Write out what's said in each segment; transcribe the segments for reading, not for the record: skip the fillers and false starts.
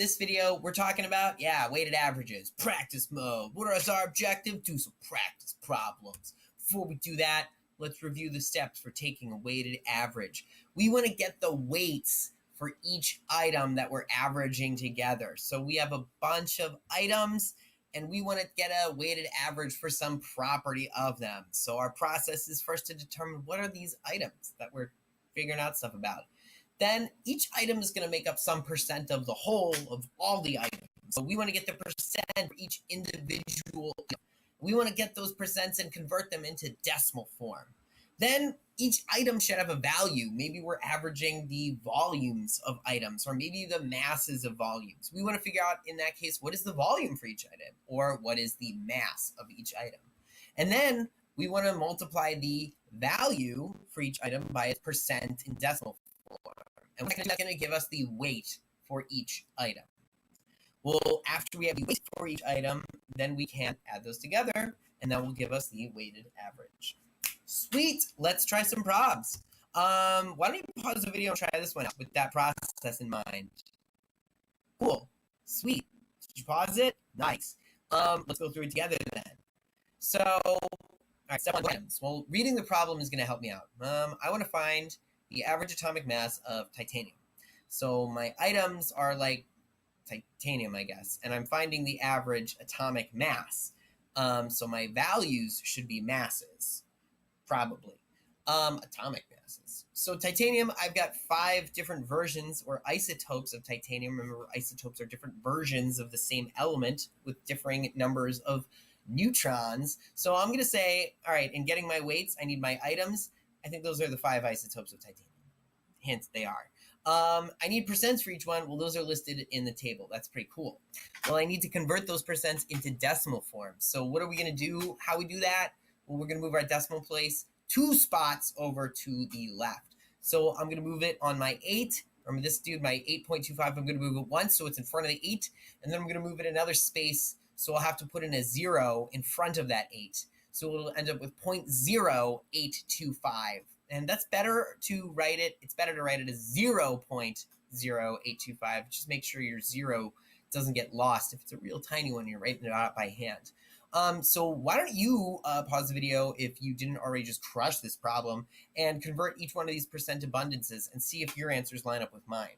this video, we're talking about, weighted averages, practice mode. What is our objective? Do some practice problems. Before we do that, let's review the steps for taking a weighted average. We want to get the weights for each item that we're averaging together. So we have a bunch of items, and we want to get a weighted average for some property of them. So our process is first to determine what are these items that we're figuring out stuff about. Then each item is going to make up some percent of the whole of all the items. So we want to get the percent for each individual item. We want to get those percents and convert them into decimal form. Then each item should have a value. Maybe we're averaging the volumes of items, or maybe the masses of volumes. We want to figure out, in that case, what is the volume for each item, or what is the mass of each item. And then we want to multiply the value for each item by its percent in decimal form. And that's going to give us the weight for each item. Well, after we have the weight for each item, then we can add those together, and that will give us the weighted average. Sweet. Let's try some probs. Why don't you pause the video and try this one out with that process in mind? Cool. Sweet. Did you pause it? Nice. Let's go through it together then. So, all right, step 1, items. Well, reading the problem is going to help me out. I want to find the average atomic mass of titanium. So my items are like titanium, I guess, and I'm finding the average atomic mass. So my values should be masses, probably. Atomic masses. So titanium, I've got 5 different versions or isotopes of titanium. Remember, isotopes are different versions of the same element with differing numbers of neutrons. So I'm going to say, all right, in getting my weights, I need my items. I think those are the 5 isotopes of titanium. Hint, they are. I need percents for each one. Well, those are listed in the table. That's pretty cool. Well, I need to convert those percents into decimal form. So what are we going to do? How we do that? Well, we're going to move our decimal place 2 spots over to the left. So I'm going to move it on my 8. Remember this dude, my 8.25, I'm going to move it once so it's in front of the 8. And then I'm going to move it another space. So I'll have to put in a 0 in front of that 8. So it'll end up with 0.0825. And that's better to write it. It's better to write it as 0.0825. Just make sure your 0 doesn't get lost. If it's a real tiny one, you're writing it out by hand. So why don't you pause the video if you didn't already just crush this problem and convert each one of these percent abundances and see if your answers line up with mine.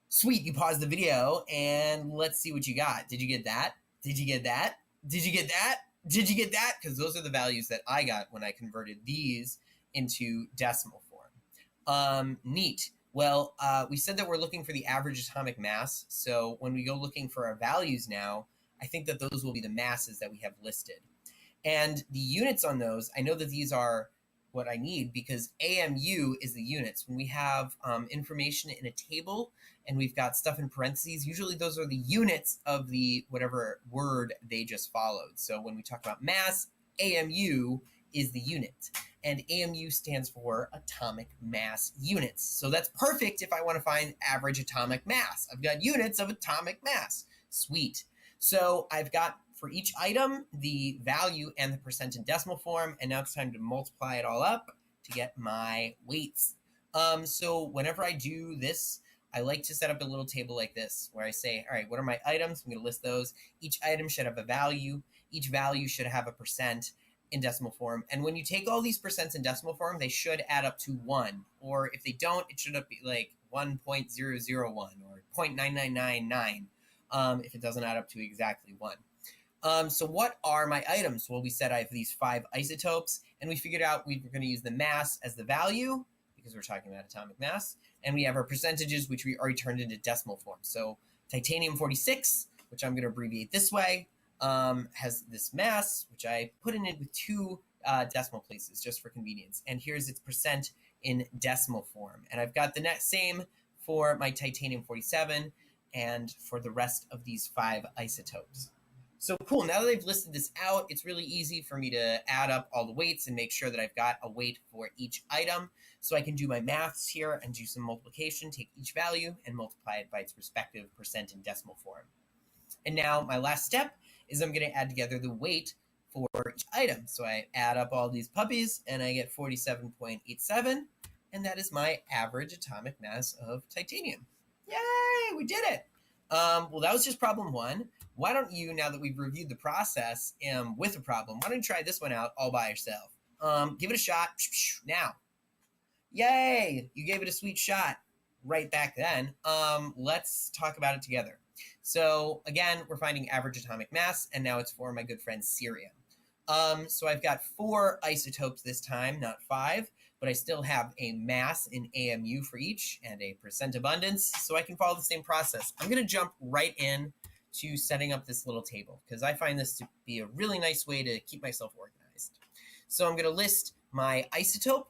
Sweet, you paused the video and let's see what you got. Did you get that? Did you get that? Did you get that? Did you get that? Because those are the values that I got when I converted these into decimal form. Neat. Well, we said that we're looking for the average atomic mass. So when we go looking for our values now, I think that those will be the masses that we have listed. And the units on those, I know that these are what I need because AMU is the units. When we have information in a table and we've got stuff in parentheses, usually those are the units of the whatever word they just followed. So when we talk about mass, AMU is the unit. And AMU stands for atomic mass units. So that's perfect if I want to find average atomic mass. I've got units of atomic mass. Sweet. So I've got for each item the value and the percent in decimal form, and now it's time to multiply it all up to get my weights. So whenever I do this, I like to set up a little table like this where I say, all right, what are my items? I'm going to list those. Each item should have a value. Each value should have a percent in decimal form. And when you take all these percents in decimal form, they should add up to 1. Or if they don't, it should be like 1.001 or 0.9999 if it doesn't add up to exactly 1. So what are my items? Well, we said I have these 5 isotopes, and we figured out we were going to use the mass as the value because we're talking about atomic mass. And we have our percentages, which we already turned into decimal form. So titanium-46, which I'm going to abbreviate this way, has this mass, which I put in it with 2 decimal places just for convenience. And here's its percent in decimal form. And I've got the same for my titanium-47 and for the rest of these 5 isotopes. So cool, now that I've listed this out, it's really easy for me to add up all the weights and make sure that I've got a weight for each item. So I can do my maths here and do some multiplication, take each value and multiply it by its respective percent in decimal form. And now my last step is I'm going to add together the weight for each item. So I add up all these puppies and I get 47.87, and that is my average atomic mass of titanium. Yay, we did it. Well, that was just problem one. Why don't you, now that we've reviewed the process with a problem, why don't you try this one out all by yourself? Give it a shot now. Yay! You gave it a sweet shot right back then. Let's talk about it together. So again, we're finding average atomic mass, and now it's for my good friend Syria. So I've got 4 isotopes this time, not 5, but I still have a mass in AMU for each and a percent abundance, so I can follow the same process. I'm going to jump right in to setting up this little table because I find this to be a really nice way to keep myself organized. So I'm going to list my isotope,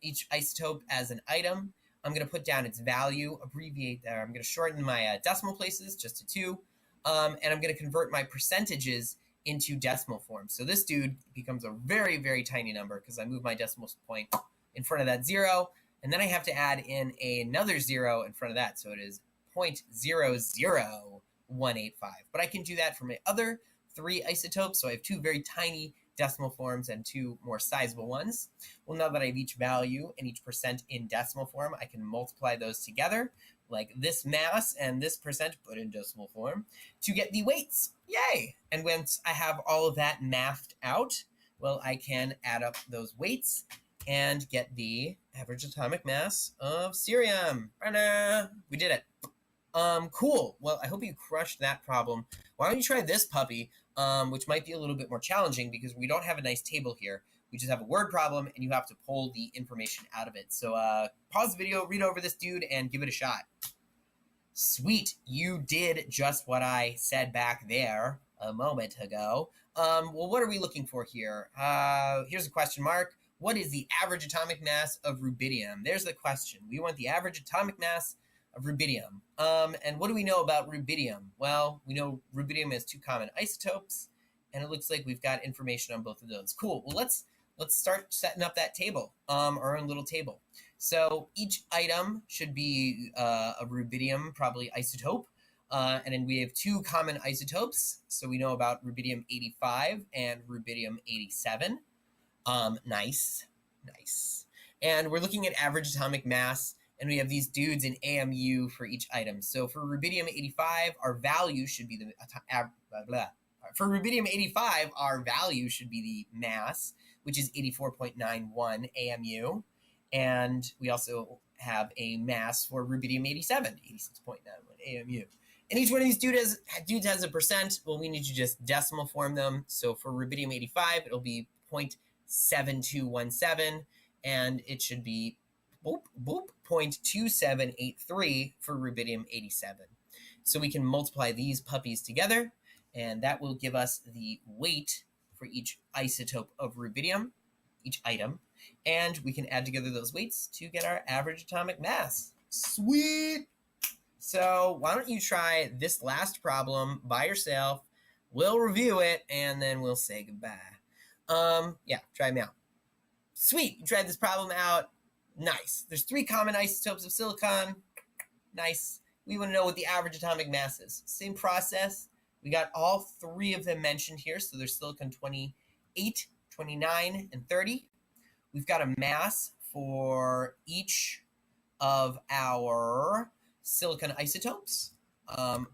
each isotope as an item. I'm going to put down its value, abbreviate there. I'm going to shorten my decimal places just to 2, and I'm going to convert my percentages into decimal form. So this dude becomes a very, very tiny number because I move my decimal point in front of that 0, and then I have to add in another 0 in front of that. So it is 0.00185. But I can do that for my other 3 isotopes. So I have 2 very tiny decimal forms and 2 more sizable ones. Well, now that I have each value and each percent in decimal form, I can multiply those together, like this mass and this percent put in decimal form, to get the weights. Yay! And once I have all of that mathed out, well, I can add up those weights and get the average atomic mass of cerium. We did it. Cool. Well, I hope you crushed that problem. Why don't you try this puppy, which might be a little bit more challenging because we don't have a nice table here. We just have a word problem, and you have to pull the information out of it. So pause the video, read over this dude, and give it a shot. Sweet. You did just what I said back there a moment ago. Well, what are we looking for here? Here's a question mark. What is the average atomic mass of rubidium? There's the question. We want the average atomic mass of rubidium. And what do we know about rubidium? Well, we know rubidium has 2 common isotopes, and it looks like we've got information on both of those. Cool. Well, let's start setting up that table, our own little table. So each item should be a rubidium, probably isotope. And then we have 2 common isotopes. So we know about rubidium 85 and rubidium 87. Nice. And we're looking at average atomic mass, and we have these dudes in AMU for each item. So for rubidium 85, our value should be For rubidium 85, our value should be the mass, which is 84.91 AMU. And we also have a mass for rubidium 87, 86.91 AMU. And each one of these dudes has a percent. Well, we need to just decimal form them. So for rubidium 85, it'll be 0.7217, and it should be 0.2783 for rubidium 87. So we can multiply these puppies together, and that will give us the weight for each isotope of rubidium, each item, and we can add together those weights to get our average atomic mass. Sweet! So why don't you try this last problem by yourself? We'll review it, and then we'll say goodbye. Yeah, try them out. Sweet, you tried this problem out. Nice. There's 3 common isotopes of silicon. Nice. We want to know what the average atomic mass is. Same process. We got all 3 of them mentioned here. So there's silicon 28, 29, and 30. We've got a mass for each of our silicon isotopes.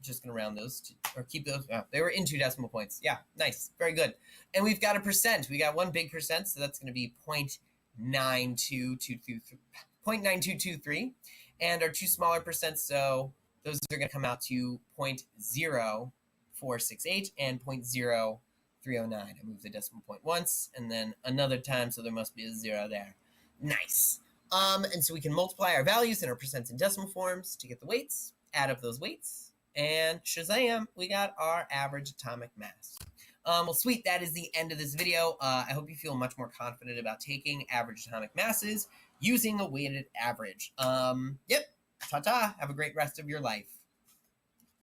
Just going to round those or keep those. Oh, they were in 2 decimal points. Yeah, nice. Very good. And we've got a percent. We got 1 big percent, so that's going to be 0.9223. And our 2 smaller percents, so those are going to come out to 0.0468 and 0.0309. I moved the decimal point once and then another time, so there must be a 0 there. Nice. And so we can multiply our values and our percents in decimal forms to get the weights, add up those weights, and shazam, we got our average atomic mass. Well, sweet, that is the end of this video. I hope you feel much more confident about taking average atomic masses using a weighted average. Yep, ta-ta, have a great rest of your life.